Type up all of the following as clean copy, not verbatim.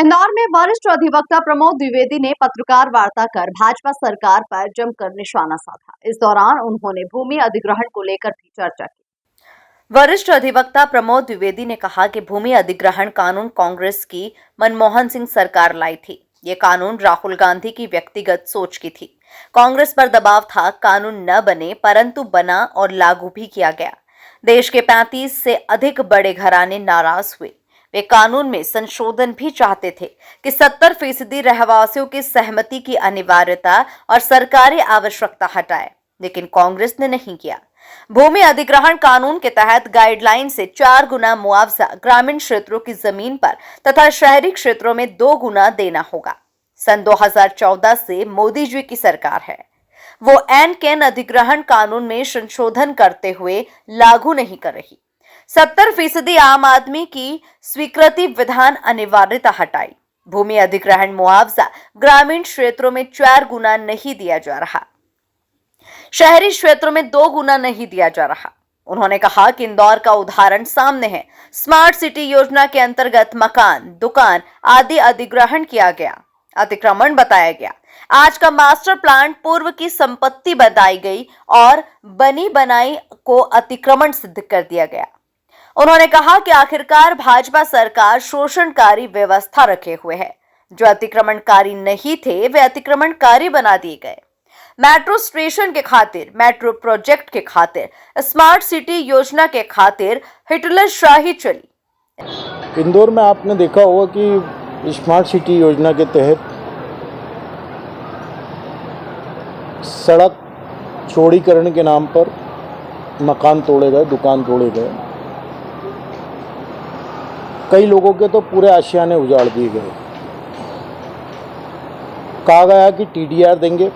इंदौर में वरिष्ठ अधिवक्ता प्रमोद द्विवेदी ने पत्रकार वार्ता कर भाजपा सरकार पर जमकर निशाना साधा। इस दौरान उन्होंने भूमि अधिग्रहण को लेकर भी चर्चा की। वरिष्ठ अधिवक्ता प्रमोद द्विवेदी ने कहा कि भूमि अधिग्रहण कानून कांग्रेस की मनमोहन सिंह सरकार लाई थी। ये कानून राहुल गांधी की व्यक्तिगत सोच की थी। कांग्रेस पर दबाव था, कानून न बने, परंतु बना और लागू भी किया गया। देश के 35 से अधिक बड़े घराने नाराज हुए। वे कानून में संशोधन भी चाहते थे कि 70% रहवासियों की सहमति की अनिवार्यता और सरकारी आवश्यकता हटाए, लेकिन कांग्रेस ने नहीं किया। भूमि अधिग्रहण कानून के तहत गाइडलाइन से 4 गुना मुआवजा ग्रामीण क्षेत्रों की जमीन पर तथा शहरी क्षेत्रों में 2 गुना देना होगा। सन 2014 से मोदी जी की सरकार है। वो एन कैन अधिग्रहण कानून में संशोधन करते हुए लागू नहीं कर रही। 70% आम आदमी की स्वीकृति विधान अनिवार्यता हटाई। भूमि अधिग्रहण मुआवजा ग्रामीण क्षेत्रों में 4 गुना नहीं दिया जा रहा, शहरी क्षेत्रों में 2 गुना नहीं दिया जा रहा। उन्होंने कहा कि इंदौर का उदाहरण सामने है। स्मार्ट सिटी योजना के अंतर्गत मकान, दुकान आदि अधिग्रहण किया गया, अतिक्रमण बताया गया। आज का मास्टर प्लान पूर्व की संपत्ति बताई गई और बनी बनाई को अतिक्रमण सिद्ध कर दिया गया। उन्होंने कहा कि आखिरकार भाजपा सरकार शोषणकारी व्यवस्था रखे हुए है। जो अतिक्रमणकारी नहीं थे वे अतिक्रमणकारी बना दिए गए। मेट्रो स्टेशन के खातिर, मेट्रो प्रोजेक्ट के खातिर, स्मार्ट सिटी योजना के खातिर हिटलर शाही चली। इंदौर में आपने देखा होगा कि स्मार्ट सिटी योजना के तहत सड़क चौड़ीकरण के नाम पर मकान तोड़े गए, दुकान तोड़े गए। कई लोगों के तो पूरे आशियाने उजाड़ दिए गए। कहा गया कि टीडीआर देंगे,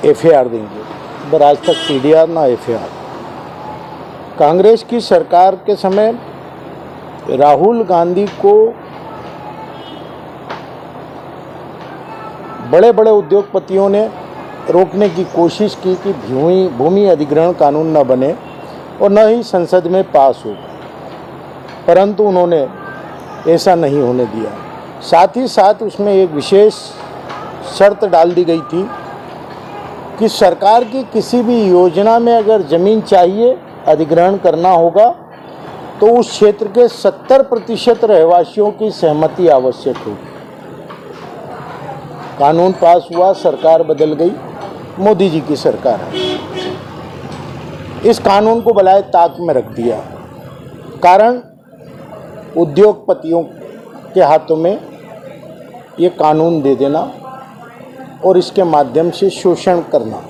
एफआईआर देंगे, पर आज तक टीडीआर ना एफआईआर। कांग्रेस की सरकार के समय राहुल गांधी को बड़े बड़े उद्योगपतियों ने रोकने की कोशिश की कि भूमि अधिग्रहण कानून न बने और न ही संसद में पास हो, परंतु उन्होंने ऐसा नहीं होने दिया। साथ ही साथ उसमें एक विशेष शर्त डाल दी गई थी कि सरकार की किसी भी योजना में अगर ज़मीन चाहिए, अधिग्रहण करना होगा, तो उस क्षेत्र के 70% रहवासियों की सहमति आवश्यक होगी। कानून पास हुआ, सरकार बदल गई, मोदी जी की सरकार है। इस कानून को बलाए ताक में रख दिया। कारण उद्योगपतियों के हाथों में ये कानून दे देना और इसके माध्यम से शोषण करना।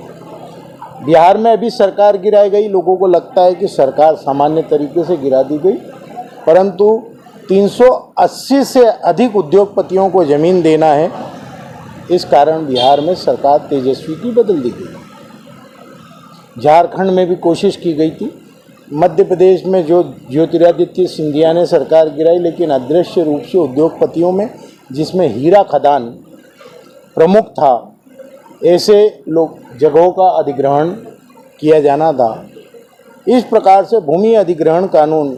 बिहार में अभी सरकार गिराई गई, लोगों को लगता है कि सरकार सामान्य तरीके से गिरा दी गई, परंतु 380 से अधिक उद्योगपतियों को ज़मीन देना है। इस कारण बिहार में सरकार तेजस्वी की बदल दी गई। झारखंड में भी कोशिश की गई थी। मध्य प्रदेश में जो ज्योतिरादित्य सिंधिया ने सरकार गिराई, लेकिन अदृश्य रूप से उद्योगपतियों में, जिसमें हीरा खदान प्रमुख था, ऐसे लोग जगहों का अधिग्रहण किया जाना था। इस प्रकार से भूमि अधिग्रहण कानून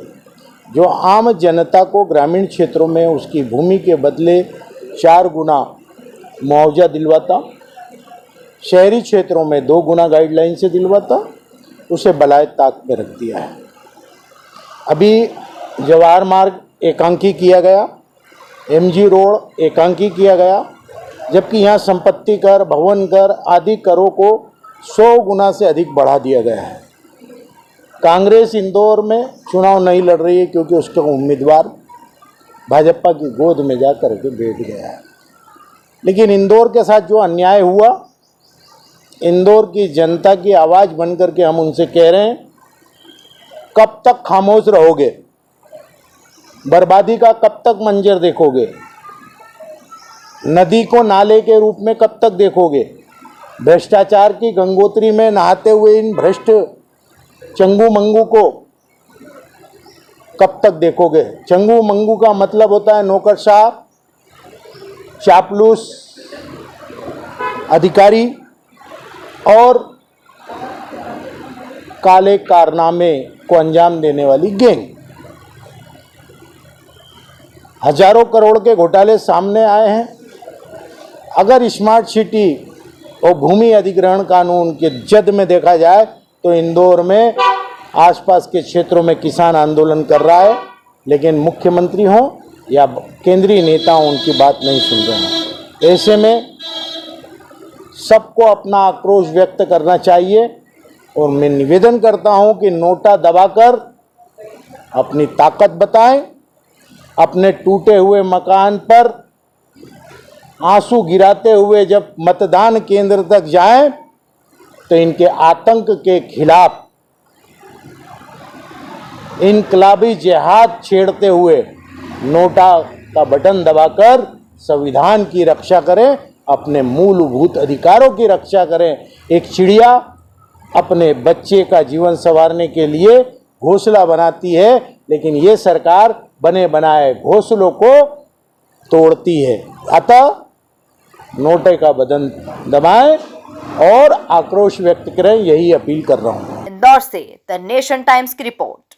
जो आम जनता को ग्रामीण क्षेत्रों में उसकी भूमि के बदले 4 गुना मुआवजा दिलवाता, शहरी क्षेत्रों में 2 गुना गाइडलाइन से दिलवाता, उसे बलाए ताक पे रख दिया है। अभी जवाहर मार्ग एकांकी किया गया, एमजी रोड एकांकी किया गया, जबकि यहाँ संपत्ति कर, भवन कर आदि करों को 100 गुना से अधिक बढ़ा दिया गया है। कांग्रेस इंदौर में चुनाव नहीं लड़ रही है क्योंकि उसका उम्मीदवार भाजपा की गोद में जा कर के बैठ गया है। लेकिन इंदौर के साथ जो अन्याय हुआ, इंदौर की जनता की आवाज़ बन करके हम उनसे कह रहे हैं, कब तक खामोश रहोगे? बर्बादी का कब तक मंजर देखोगे? नदी को नाले के रूप में कब तक देखोगे? भ्रष्टाचार की गंगोत्री में नहाते हुए इन भ्रष्ट चंगू मंगू को कब तक देखोगे? चंगू मंगू का मतलब होता है नौकरशाह, चापलूस अधिकारी और काले कारनामे को अंजाम देने वाली गैंग। हजारों करोड़ के घोटाले सामने आए हैं। अगर स्मार्ट सिटी और भूमि अधिग्रहण कानून के जद में देखा जाए तो इंदौर में आसपास के क्षेत्रों में किसान आंदोलन कर रहा है, लेकिन मुख्यमंत्री हों या केंद्रीय नेता उनकी बात नहीं सुन रहे हैं। ऐसे में सबको अपना आक्रोश व्यक्त करना चाहिए और मैं निवेदन करता हूं कि नोटा दबाकर अपनी ताकत बताएं, अपने टूटे हुए मकान पर आंसू गिराते हुए जब मतदान केंद्र तक जाएं तो इनके आतंक के खिलाफ इनकलाबी जिहाद छेड़ते हुए नोटा का बटन दबाकर संविधान की रक्षा करें, अपने मूलभूत अधिकारों की रक्षा करें। एक चिड़िया अपने बच्चे का जीवन संवारने के लिए घोंसला बनाती है, लेकिन ये सरकार बने बनाए घोंसलों को तोड़ती है। अतः नोटे का बटन दबाएं और आक्रोश व्यक्त करें, यही अपील कर रहा हूं। इंदौर से द नेशन टाइम्स की रिपोर्ट।